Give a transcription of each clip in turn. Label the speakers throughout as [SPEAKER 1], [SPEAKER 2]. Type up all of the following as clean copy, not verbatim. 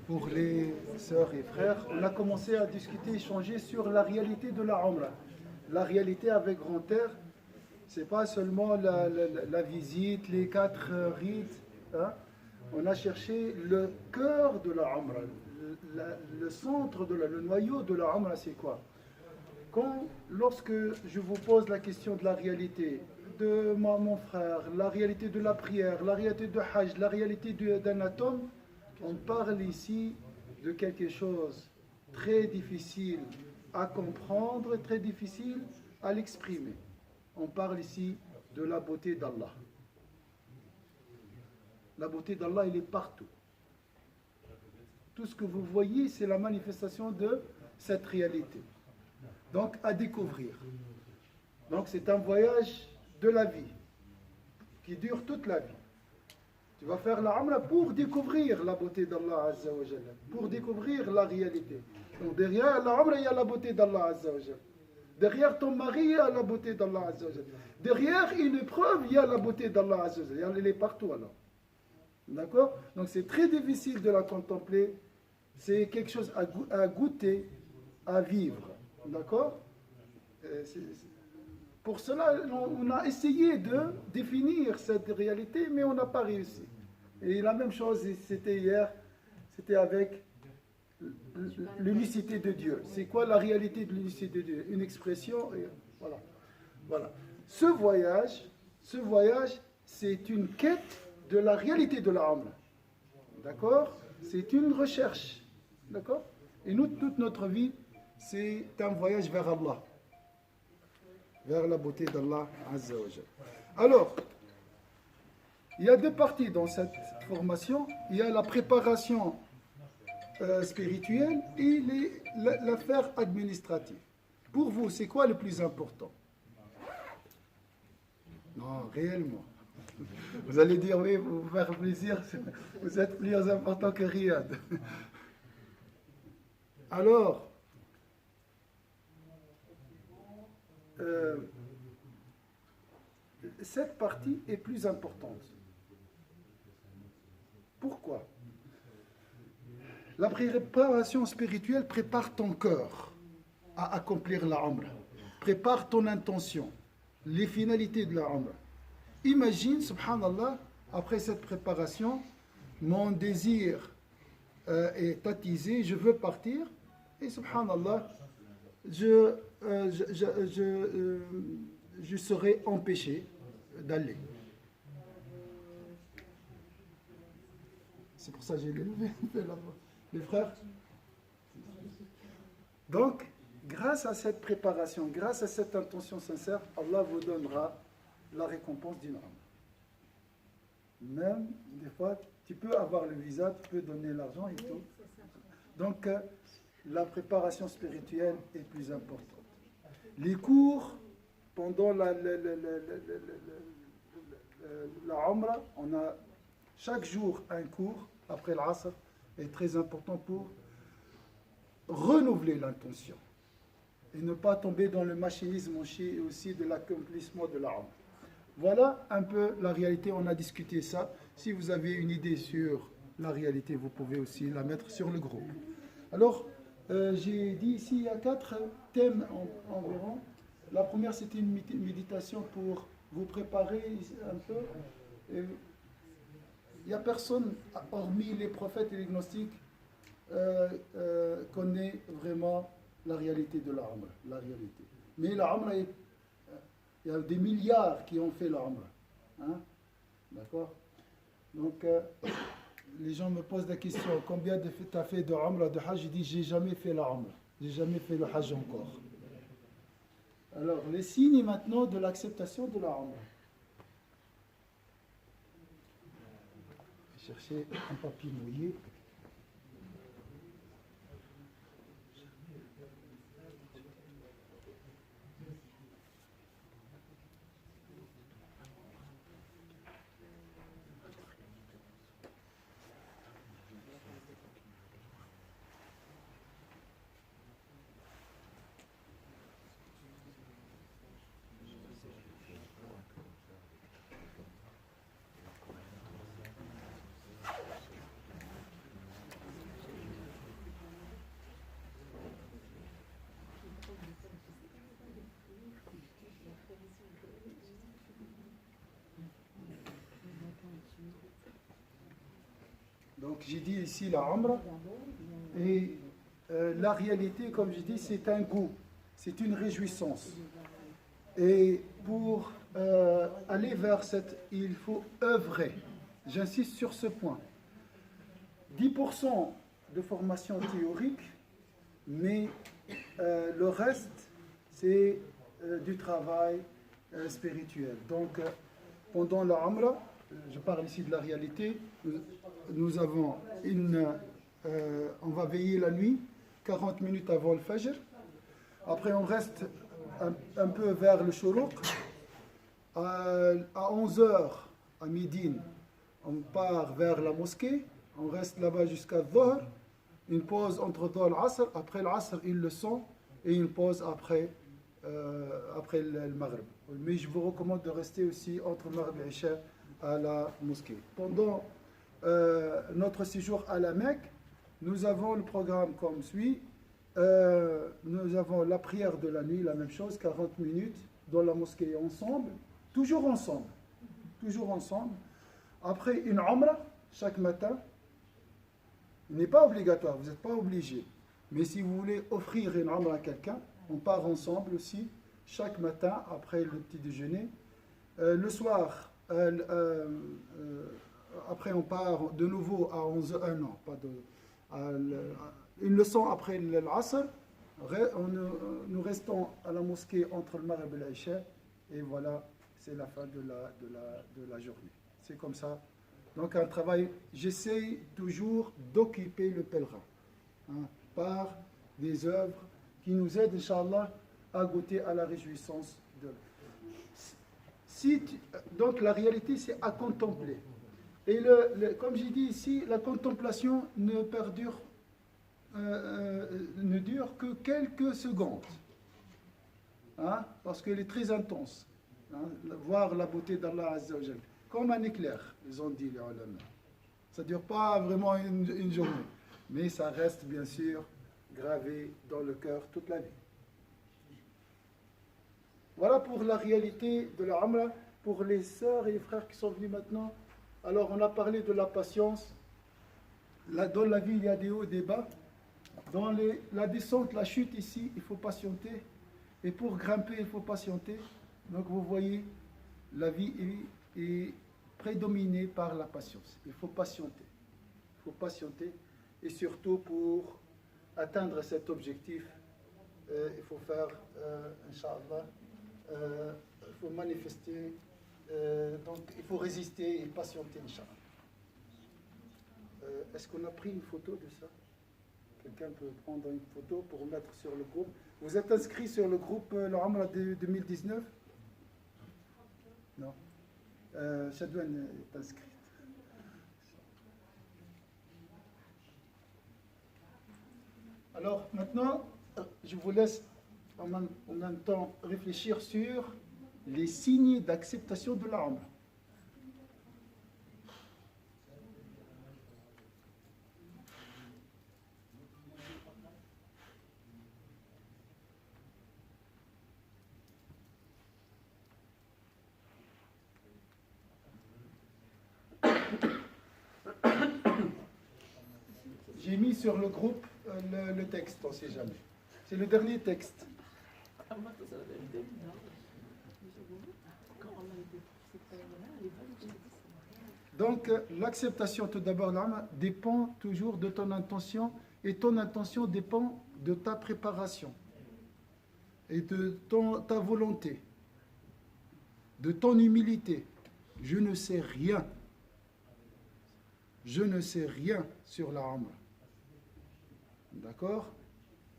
[SPEAKER 1] Pour les sœurs et frères, on a commencé à discuter, échanger sur la réalité de la Umrah. La réalité avec grand R, c'est pas seulement la visite, les quatre rites. Hein. On a cherché le cœur de la Umrah, le centre le noyau de la Umrah, c'est quoi? Lorsque je vous pose la question de la réalité de mon frère, la réalité de la prière, la réalité de Hajj, la réalité d'un atome, on parle ici de quelque chose très difficile à comprendre, très difficile à l'exprimer. On parle ici de la beauté d'Allah. La beauté d'Allah, elle est partout. Tout ce que vous voyez, c'est la manifestation de cette réalité. Donc, à découvrir. Donc, c'est un voyage de la vie qui dure toute la vie. Tu vas faire la Umrah pour découvrir la beauté d'Allah Azza wa Jalla, pour découvrir la réalité. Donc derrière la Umrah, il y a la beauté d'Allah Azza wa Jalla. Derrière ton mari, il y a la beauté d'Allah Azza wa Jalla. Derrière une épreuve, il y a la beauté d'Allah Azza wa Jalla. Elle est partout alors. D'accord? Donc c'est très difficile de la contempler. C'est quelque chose à goûter, à vivre. D'accord? Pour cela, on a essayé de définir cette réalité, mais on n'a pas réussi. Et la même chose, c'était hier, c'était avec l'unicité de Dieu. C'est quoi la réalité de l'unicité de Dieu? Une expression, et voilà. Voilà. Ce voyage, c'est une quête de la réalité de l'âme. D'accord? C'est une recherche. D'accord? Et nous, toute notre vie, c'est un voyage vers Allah. Vers la beauté d'Allah Azza wa Jalla. Alors, il y a deux parties dans cette formation. Il y a la préparation spirituelle et l'affaire administrative. Pour vous, c'est quoi le plus important? Non, réellement. Vous allez dire, oui, vous faire plaisir, vous êtes plus important que Riyad. Alors, cette partie est plus importante. Pourquoi? La préparation spirituelle prépare ton cœur à accomplir la Umrah. Prépare ton intention, les finalités de la Umrah. Imagine, subhanallah, après cette préparation, mon désir est attisé, je veux partir, et subhanallah, je serai empêché d'aller. C'est pour ça que j'ai levé les frères. Donc, grâce à cette préparation, grâce à cette intention sincère, Allah vous donnera la récompense d'une âme. Même, des fois, tu peux avoir le visa, tu peux donner l'argent et tout. Donc, la préparation spirituelle est plus importante. Les cours, pendant la Umrah, on a chaque jour un cours, après l'Asr, est très important pour renouveler l'intention et ne pas tomber dans le machinisme aussi de l'accomplissement de la Umrah. Voilà un peu la réalité, on a discuté ça. Si vous avez une idée sur la réalité, vous pouvez aussi la mettre sur le groupe. Alors, j'ai dit ici, il y a 4 thèmes environ. La première, c'était une méditation pour vous préparer un peu. Il n'y a personne, hormis les prophètes et les gnostiques, connaît vraiment la réalité de la Umrah, la réalité. Mais la Umrah, il y a des milliards qui ont fait la Umrah. Hein? D'accord? Donc, les gens me posent la question, combien tu as fait de Umrah, de Hajj? Je dis, j'ai jamais fait la Umrah. J'ai jamais fait le Hajj encore. Alors, les signes maintenant de l'acceptation de la Umrah. Je vais chercher un papier mouillé. Donc j'ai dit ici la Umrah. Et la réalité, comme j'ai dit, c'est un goût, c'est une réjouissance. Et pour aller vers cette, il faut œuvrer. J'insiste sur ce point. 10% de formation théorique, mais le reste, c'est du travail spirituel. Donc, pendant la Umrah, je parle ici de la réalité, nous avons on va veiller la nuit, 40 minutes avant le Fajr. Après, on reste un peu vers le Shuruq. À 11 heures, à Médine, on part vers la mosquée. On reste là-bas jusqu'à Dhuhr. Une pause entre Dhuhr et l'Asr. Après l'Asr, ils le sont. Et une pause après le Maghrib. Mais je vous recommande de rester aussi entre Maghrib et Isha à la mosquée. Pendant notre séjour à la Mecque, nous avons le programme comme suit. Nous avons la prière de la nuit, la même chose, 40 minutes dans la mosquée ensemble, toujours ensemble. Après une Umrah, chaque matin, il n'est pas obligatoire, vous n'êtes pas obligé. Mais si vous voulez offrir une Umrah à quelqu'un, on part ensemble aussi, chaque matin, après le petit déjeuner. Le soir, après on part de nouveau à 11h, non, pas de... une leçon après l'Asr, nous restons à la mosquée entre le Maghrib et l'Isha, et voilà, c'est la fin de la journée. C'est comme ça. Donc un travail, j'essaye toujours d'occuper le pèlerin par des œuvres qui nous aident, Inch'Allah, à goûter à la réjouissance de donc la réalité, c'est à contempler. Et comme j'ai dit ici, la contemplation ne dure que quelques secondes. Parce qu'elle est très intense. Voir la beauté d'Allah Azza wa Jal. Comme un éclair, ils ont dit les ulama. Ça ne dure pas vraiment une journée. Mais ça reste bien sûr gravé dans le cœur toute la vie. Voilà pour la réalité de la Umrah. Pour les sœurs et les frères qui sont venus maintenant, alors on a parlé de la patience. Dans la vie, il y a des hauts et des bas. Dans la descente, la chute ici, il faut patienter. Et pour grimper, il faut patienter. Donc vous voyez, la vie est prédominée par la patience. Il faut patienter. Il faut patienter. Et surtout pour atteindre cet objectif, il faut faire, Inch'Allah, il faut manifester, donc il faut résister et patienter, Inch'Allah. Est-ce qu'on a pris une photo de ça? Quelqu'un peut prendre une photo pour mettre sur le groupe. Vous êtes inscrit sur le groupe le Umrah 2019? Non. Chadouane est inscrite. Alors maintenant, je vous laisse en même temps réfléchir sur les signes d'acceptation de la Umrah. J'ai mis sur le groupe le texte, on ne sait jamais. C'est le dernier texte. Donc, l'acceptation, tout d'abord, dépend toujours de ton intention, et ton intention dépend de ta préparation, et de ta volonté, de ton humilité. Je ne sais rien. Je ne sais rien sur la Umrah. D'accord?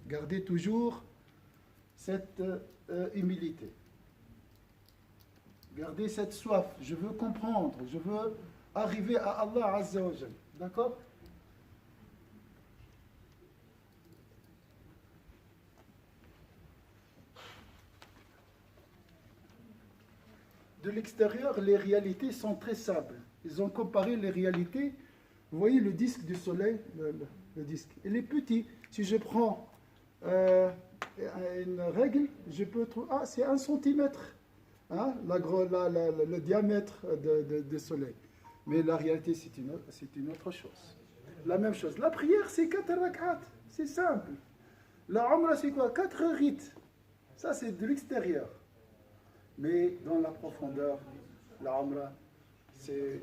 [SPEAKER 1] Gardez toujours cette humilité. Gardez cette soif. Je veux comprendre. Je veux arriver à Allah Azza wa Jal. D'accord? De l'extérieur, les réalités sont très simples. Ils ont comparé les réalités. Vous voyez le disque du soleil, le disque, il est petit. Si je prends une règle, je peux trouver, c'est 1 centimètre, le diamètre du soleil. Mais la réalité, c'est une autre chose. La même chose. La prière, c'est 4 rak'at. C'est simple. La umrah, c'est quoi? 4 rites. Ça, c'est de l'extérieur. Mais dans la profondeur, la umrah, elle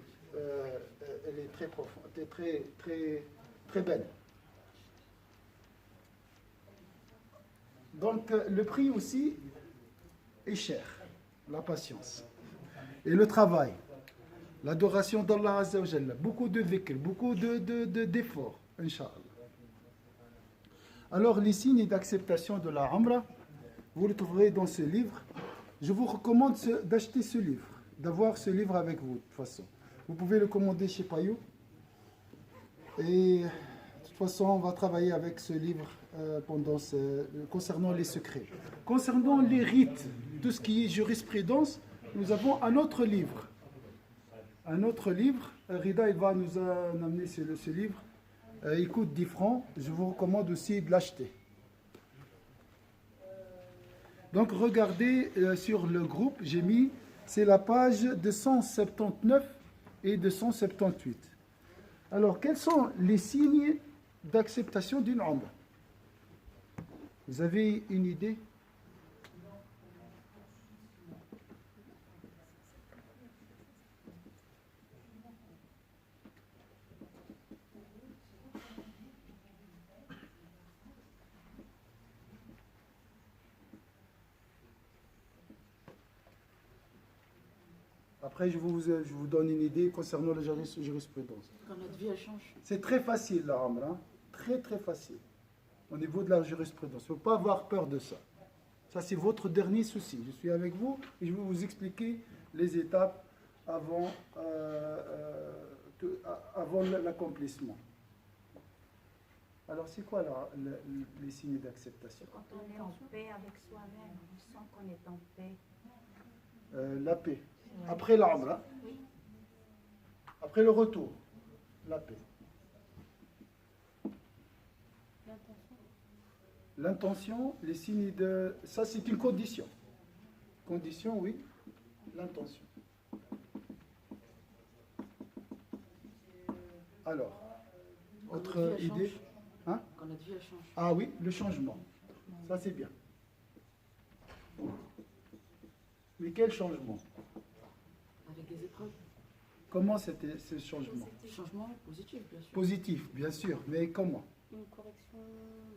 [SPEAKER 1] est très profonde, très, très, très belle. Donc, le prix aussi est cher. La patience. Et le travail. L'adoration d'Allah Azza wa Jalla. Beaucoup de dhikr, beaucoup d'efforts, Inch'Allah. Alors, les signes d'acceptation de la umrah, vous le trouverez dans ce livre. Je vous recommande d'acheter ce livre, d'avoir ce livre avec vous, de toute façon. Vous pouvez le commander chez Payot. Et de toute façon, on va travailler avec ce livre concernant les secrets. Concernant les rites, tout ce qui est jurisprudence, nous avons un autre livre. Un autre livre, Rida il va nous amener ce livre. Il coûte 10 francs. Je vous recommande aussi de l'acheter. Donc regardez sur le groupe, j'ai mis, c'est la page 279 et 278. Alors, quels sont les signes d'acceptation d'une umrah? Vous avez une idée? Après, je vous donne une idée concernant la jurisprudence.
[SPEAKER 2] Quand notre vie elle change.
[SPEAKER 1] C'est très facile, la umrah, hein? Très très facile. Au niveau de la jurisprudence, il ne faut pas avoir peur de ça. Ça, c'est votre dernier souci. Je suis avec vous et je vais vous expliquer les étapes avant l'accomplissement. Alors, c'est quoi les signes d'acceptation?
[SPEAKER 3] Quand on est en paix avec soi-même, on sent qu'on est en paix.
[SPEAKER 1] La paix. Après la umrah,
[SPEAKER 3] Oui.
[SPEAKER 1] après le retour, la paix. L'intention, les signes de... Ça, c'est une condition. Condition, oui. L'intention. Alors, autre idée? Hein?
[SPEAKER 2] Quand notre vie elle change.
[SPEAKER 1] Ah oui, le changement. Ça, c'est bien. Mais quel changement?
[SPEAKER 2] Avec des épreuves.
[SPEAKER 1] Comment c'était ce changement?
[SPEAKER 2] Changement positif, bien sûr.
[SPEAKER 1] Positif, bien sûr, mais comment?
[SPEAKER 4] Une correction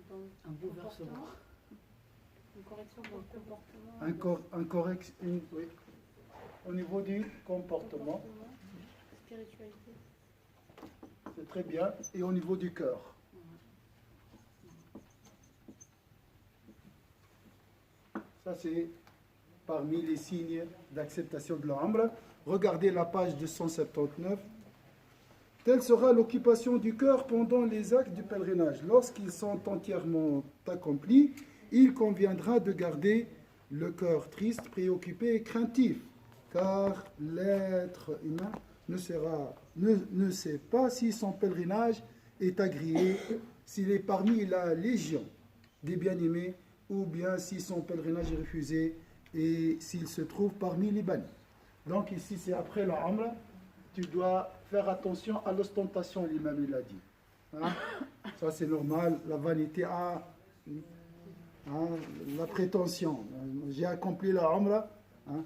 [SPEAKER 4] dans
[SPEAKER 2] Un
[SPEAKER 4] le
[SPEAKER 2] bouleversement.
[SPEAKER 4] comportement. Une correction dans le comportement.
[SPEAKER 1] Oui. Au niveau du comportement,
[SPEAKER 4] Spiritualité.
[SPEAKER 1] c'est très bien. Et au niveau du cœur. Ça, c'est parmi les signes d'acceptation de la umrah. Regardez la page 279. Telle sera l'occupation du cœur pendant les actes du pèlerinage. Lorsqu'ils sont entièrement accomplis, il conviendra de garder le cœur triste, préoccupé et craintif, car l'être humain ne sait pas si son pèlerinage est agréé, s'il est parmi la légion des bien-aimés, ou bien si son pèlerinage est refusé et s'il se trouve parmi les bannis. Donc ici, c'est après la umrah, tu dois faire attention à l'ostentation, l'imam il a dit. Hein? Ça c'est normal, la vanité, la prétention. J'ai accompli la umrah. Hein?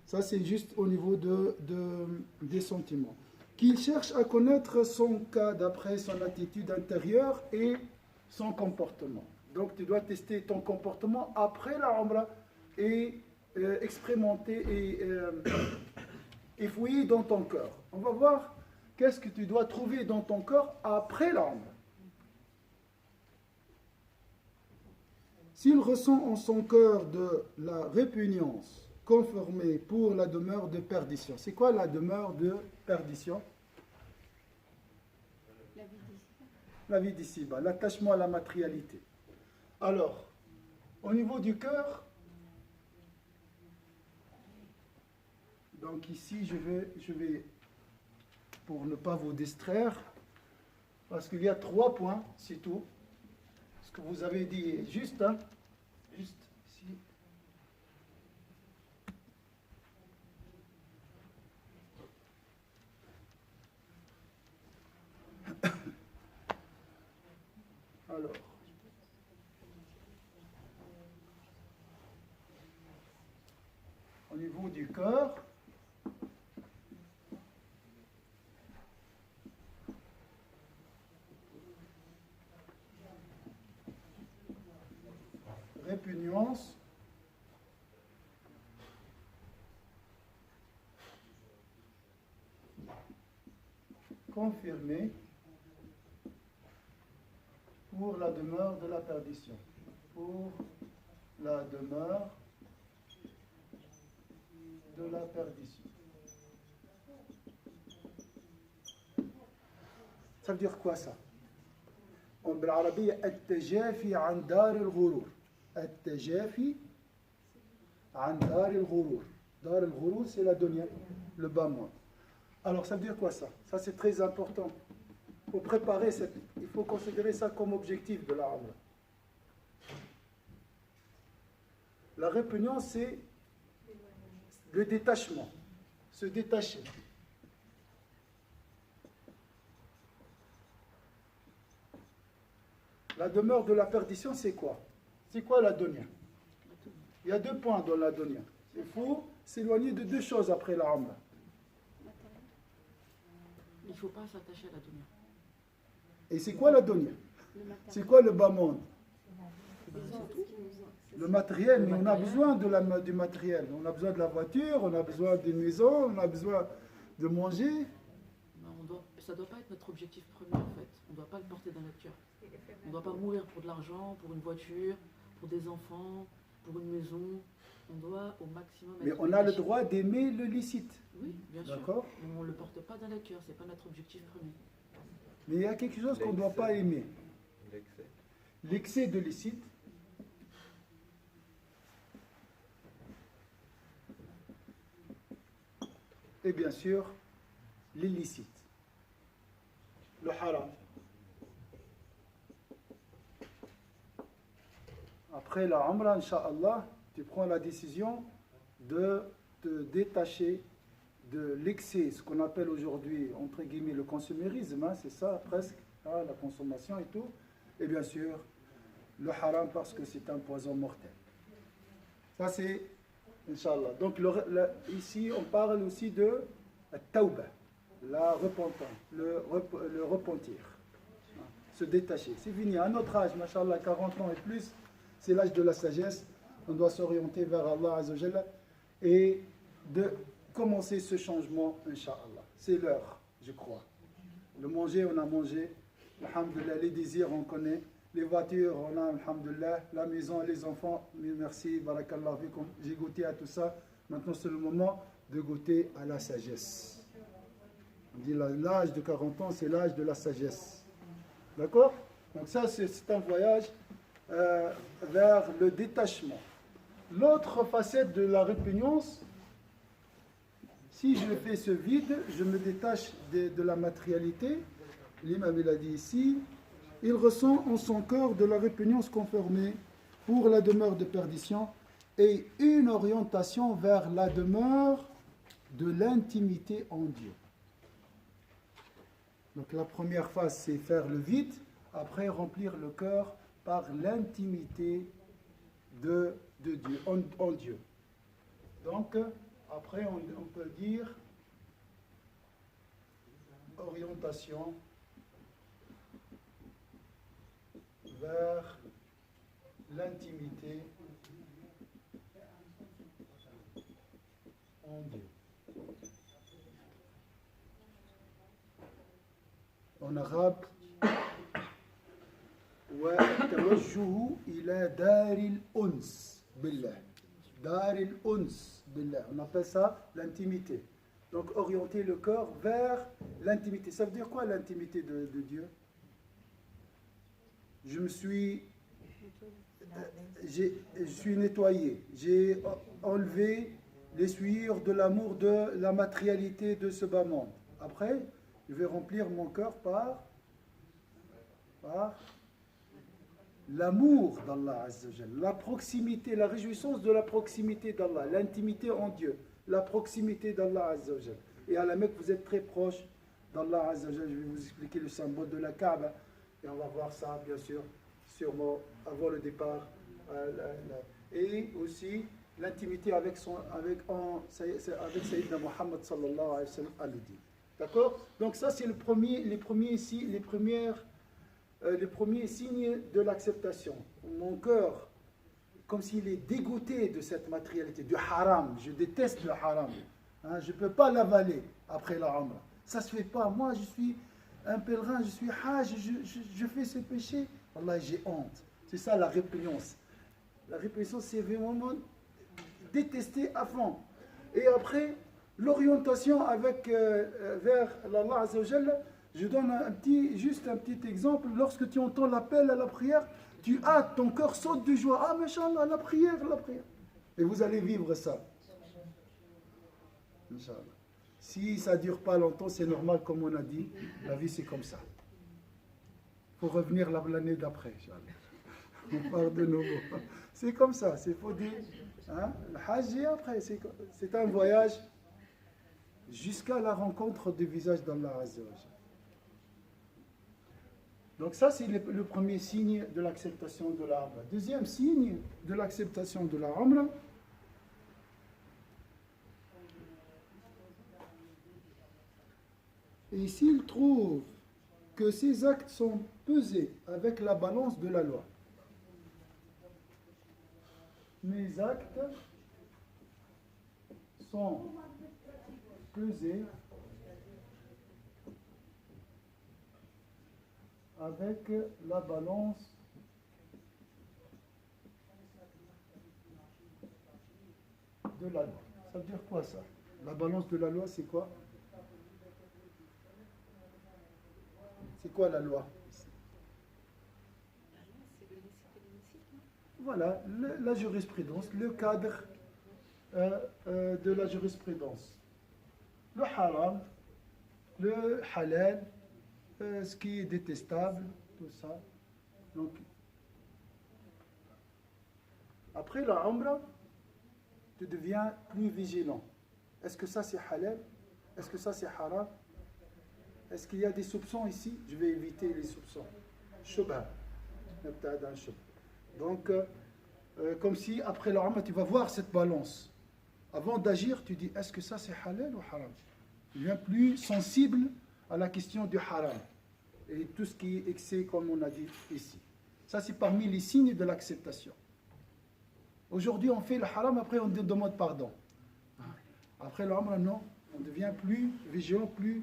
[SPEAKER 1] Ça c'est juste au niveau des sentiments. Qu'il cherche à connaître son cas d'après son attitude intérieure et son comportement. Donc tu dois tester ton comportement après la umrah et expérimenter et fouiller dans ton cœur. On va voir qu'est-ce que tu dois trouver dans ton cœur après la umrah. S'il ressent en son cœur de la répugnance conformée pour la demeure de perdition. C'est quoi la demeure de perdition?
[SPEAKER 4] La vie d'ici.
[SPEAKER 1] La vie d'ici-bas, l'attachement à la matérialité. Alors, au niveau du cœur, donc ici je vais, pour ne pas vous distraire, parce qu'il y a 3 points, c'est tout. Ce que vous avez dit est juste, hein, juste ici. répugnance confirmée pour la demeure de la perdition. Pour la demeure de la perdition. Ça veut dire quoi ça? En بالعربية التجافي عن دار الغرور. التجافي عن دار الغرور. دار الغرور, c'est la dunya, le bas monde. Alors ça veut dire quoi ça? Ça c'est très important. Pour préparer cette, il faut considérer ça comme objectif de la Umrah. La répugnance, c'est le détachement, se détacher. La demeure de la perdition, c'est quoi? C'est quoi la dunya? Il y a 2 points dans la dunya. Il faut s'éloigner de 2 choses après la Umrah.
[SPEAKER 2] Il ne faut pas s'attacher à la dunya.
[SPEAKER 1] Et c'est quoi la dunya? C'est quoi le bas monde? Le matériel, mais on a besoin du matériel. On a besoin de la voiture, on a besoin d'une maison, on a besoin de manger.
[SPEAKER 2] Ça ne doit pas être notre objectif premier en fait. On ne doit pas le porter dans notre cœur. On ne doit pas mourir pour de l'argent, pour une voiture, pour des enfants, pour une maison. On doit au maximum être.
[SPEAKER 1] Mais on a le droit d'aimer le licite.
[SPEAKER 2] Oui, bien sûr.
[SPEAKER 1] D'accord.
[SPEAKER 2] Mais on ne le porte pas dans le cœur, ce n'est pas notre objectif premier.
[SPEAKER 1] Mais il y a quelque chose qu'on ne doit pas aimer. L'excès de licite. Et bien sûr, l'illicite. Le haram. Après la Umrah, Inch'Allah, tu prends la décision de te détacher de l'excès, ce qu'on appelle aujourd'hui, entre guillemets, le consumérisme, hein, c'est ça presque, hein, la consommation et tout. Et bien sûr, le haram parce que c'est un poison mortel. Ça c'est, Inch'Allah. Donc ici, on parle aussi de la tawbah, la repentance, le repentir, hein, se détacher. C'est fini, à notre âge, Masha'Allah, 40 ans et plus, c'est l'âge de la sagesse. On doit s'orienter vers Allah Azza wa Jalla et de commencer ce changement, Inch'Allah. C'est l'heure, je crois. Le manger, on a mangé. Alhamdulillah, les désirs, on connaît. Les voitures, on a, alhamdulillah. La maison, les enfants, merci, barakallah fikum. J'ai goûté à tout ça. Maintenant, c'est le moment de goûter à la sagesse. On dit l'âge de 40 ans, c'est l'âge de la sagesse. D'accord? Donc ça, c'est un voyage vers le détachement. L'autre facette de la répugnance, si je fais ce vide, je me détache de la matérialité. L'imam l'a dit ici, il ressent en son cœur de la répugnance conformée pour la demeure de perdition et une orientation vers la demeure de l'intimité en Dieu. Donc la première phase, c'est faire le vide, après remplir le cœur par l'intimité de Dieu, en Dieu. Donc, après, on peut dire orientation vers l'intimité en Dieu. En arabe, وَتَوَجُّهُ إِلَى دَارِ الْأُنْسِ بِاللَّهِ. دَارِ الْأُنْسِ بِاللَّهِ. On appelle ça l'intimité. Donc orienter le cœur vers l'intimité. Ça veut dire quoi l'intimité de Dieu? Je suis nettoyé. J'ai enlevé les souillures de l'amour de la matérialité de ce bas monde. Après, je vais remplir mon cœur par l'amour d'Allah Azza wa Jalla, la proximité, la réjouissance de la proximité d'Allah, l'intimité en Dieu, la proximité d'Allah Azza wa Jalla. Et à la Mecque, vous êtes très proche d'Allah Azza wa Jalla. Je vais vous expliquer le symbole de la Kaaba. Et on va voir ça, bien sûr, sûrement avant le départ. Et aussi l'intimité avec Sayyidina Muhammad sallallahu alayhi wa sallam al-Din. D'accord? Donc ça, c'est les premiers signes de l'acceptation. Mon cœur comme s'il est dégoûté de cette matérialité, du haram. Je déteste le haram. Hein, je ne peux pas l'avaler après la Umrah. Ça ne se fait pas. Moi, je suis un pèlerin, je suis hajj, je fais ce péché. Wallah, j'ai honte. C'est ça la répugnance. La répugnance, c'est vraiment détester à fond. Et après, l'orientation avec, vers l'Allah Azza wa Jalla, je donne juste un petit exemple. Lorsque tu entends l'appel à la prière, tu hâtes, ton cœur saute de joie. Ah, machallah, la prière, la prière. Et vous allez vivre ça. Inch'Allah. Si ça ne dure pas longtemps, c'est normal, comme on a dit. La vie, c'est comme ça. Il faut revenir l'année d'après, Inch'Allah. On part de nouveau. C'est comme ça, c'est faut dire. Hein? Le hajj et après, c'est un voyage jusqu'à la rencontre du visage d'Allah Azza wa Jalla. Donc ça, c'est le premier signe de l'acceptation de la Umrah. Deuxième signe de l'acceptation de la Umrah, et s'il trouve que ces actes sont pesés avec la balance de la loi. Mes actes sont pesés avec la balance de la loi. Ça veut dire quoi ça? La balance de la loi, c'est quoi? C'est quoi la loi? Voilà, la jurisprudence, le cadre de la jurisprudence. Le haram, le halal, ce qui est détestable, tout ça. Donc, après la Umrah, tu deviens plus vigilant. Est-ce que ça c'est halal? Est-ce que ça c'est haram? Est-ce qu'il y a des soupçons ici? Je vais éviter les soupçons. Shubha. Donc, comme si après la Umrah, tu vas voir cette balance. Avant d'agir, tu dis, est-ce que ça c'est halal ou haram? Tu deviens plus sensible à la question du haram. Et tout ce qui est excès, comme on a dit ici. Ça, c'est parmi les signes de l'acceptation. Aujourd'hui, on fait le haram, après on demande pardon. Après le Umrah, non. On devient plus vigilant, plus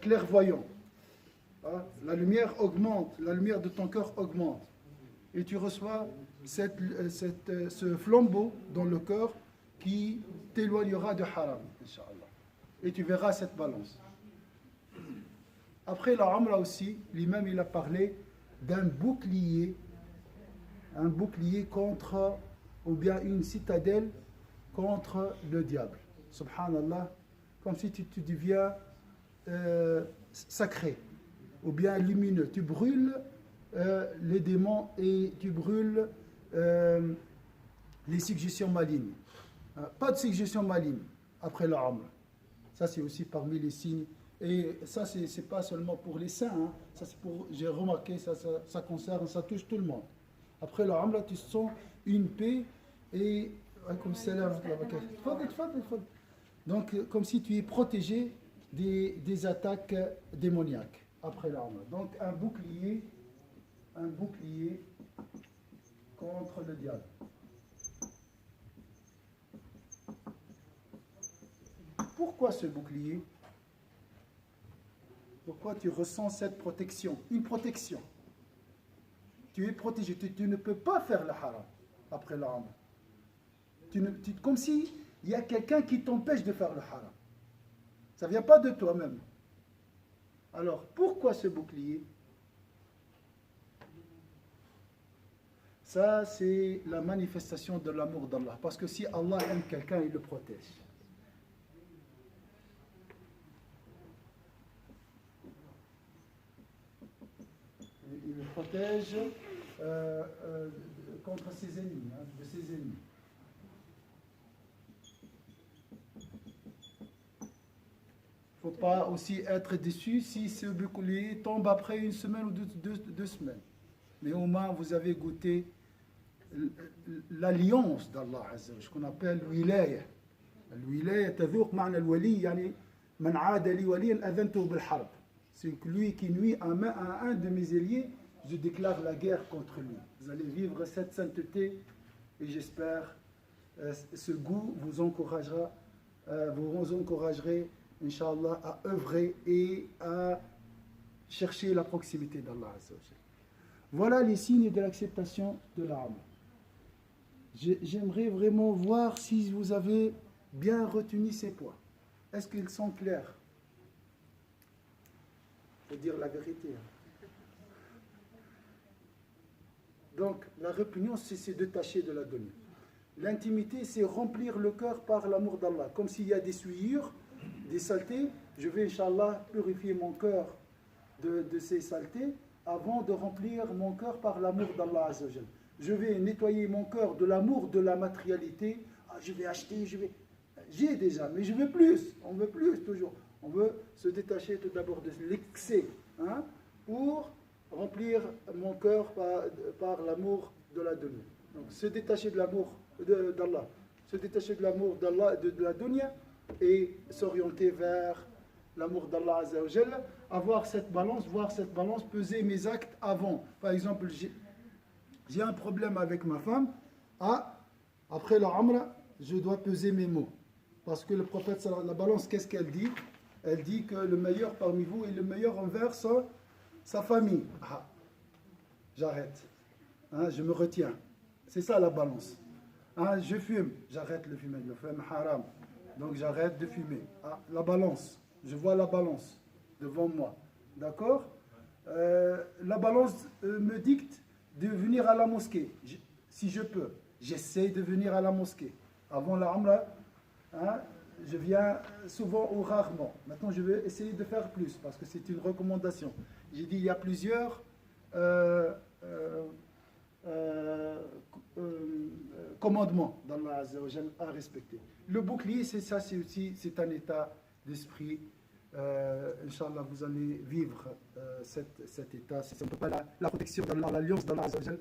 [SPEAKER 1] clairvoyant. La lumière augmente, la lumière de ton cœur augmente. Et tu reçois ce flambeau dans le cœur qui t'éloignera de haram, Inch'Allah. Et tu verras cette balance. Après la Umrah aussi, l'imam il a parlé d'un bouclier, un bouclier contre, ou bien une citadelle contre le diable. Subhanallah, comme si tu deviens sacré, ou bien lumineux. Tu brûles les démons et tu brûles les suggestions malignes. Pas de suggestions malignes après la Umrah. Ça c'est aussi parmi les signes. Et ça, c'est pas seulement pour les saints, hein. Ça, c'est pour, j'ai remarqué, ça concerne, ça touche tout le monde. Après la Umrah, tu sens une paix et comme donc, comme si tu es protégé des attaques démoniaques après la Umrah. Donc, un bouclier contre le diable. Pourquoi ce bouclier? Pourquoi tu ressens cette protection? Une protection. Tu es protégé. Tu ne peux pas faire le haram après la Umrah. Comme si il y a quelqu'un qui t'empêche de faire le haram. Ça ne vient pas de toi-même. Alors, pourquoi ce bouclier? Ça, c'est la manifestation de l'amour d'Allah. Parce que si Allah aime quelqu'un, il le protège. Il le protège contre ses ennemis, hein, de ses ennemis. Il ne faut pas aussi être déçu si ce bouclier tombe après une semaine ou deux semaines. Mais au moins, vous avez goûté l'alliance d'Allah Azza wa Jalla, ce qu'on appelle wilaya. Al-wilaya tadhuq ma'na al-wali, yani man 'ada li waliyan adhantuhu bil harb. C'est que lui qui nuit à un de mes alliés, je déclare la guerre contre lui. Vous allez vivre cette sainteté et j'espère ce goût vous encouragera, vous encouragerez, Inch'Allah, à œuvrer et à chercher la proximité d'Allah Azza wa Jal. Voilà les signes de l'acceptation de l'âme. J'aimerais vraiment voir si vous avez bien retenu ces points. Est-ce qu'ils sont clairs? Il faut dire la vérité. Donc, la répugnance, c'est se détacher de la dunya. L'intimité, c'est remplir le cœur par l'amour d'Allah. Comme s'il y a des souillures, des saletés, je vais, Inch'Allah, purifier mon cœur de ces saletés avant de remplir mon cœur par l'amour d'Allah Azza wa Jal. Je vais nettoyer mon cœur de l'amour de la matérialité. Ah, je vais acheter, j'ai déjà, mais je veux plus. On veut plus toujours. On veut se détacher tout d'abord de l'excès, hein, pour remplir mon cœur par l'amour de la dunya. Donc, se détacher de l'amour d'Allah, se détacher de l'amour d'Allah, de la dunya, et s'orienter vers l'amour d'Allah Azza wa Jalla, avoir cette balance, voir cette balance, peser mes actes avant. Par exemple, j'ai un problème avec ma femme, après la Umrah, je dois peser mes mots. Parce que le prophète, la balance, qu'est-ce qu'elle dit? Elle dit que le meilleur parmi vous est le meilleur envers sa famille. J'arrête. Je me retiens. C'est ça la balance. Je fume. J'arrête le fumer. Le fume haram. Donc j'arrête de fumer. La balance. Je vois la balance devant moi. D'accord? La balance me dicte de venir à la mosquée. Si je peux. J'essaie de venir à la mosquée. Avant la Umrah, je viens souvent ou rarement. Maintenant, je vais essayer de faire plus parce que c'est une recommandation. J'ai dit il y a plusieurs commandements d'Allah Azza wa Jal à respecter. Le bouclier, c'est ça, c'est un état d'esprit. Inch'Allah, vous allez vivre cet état. C'est la protection d'Allah, l'alliance d'Allah Azza wa Jal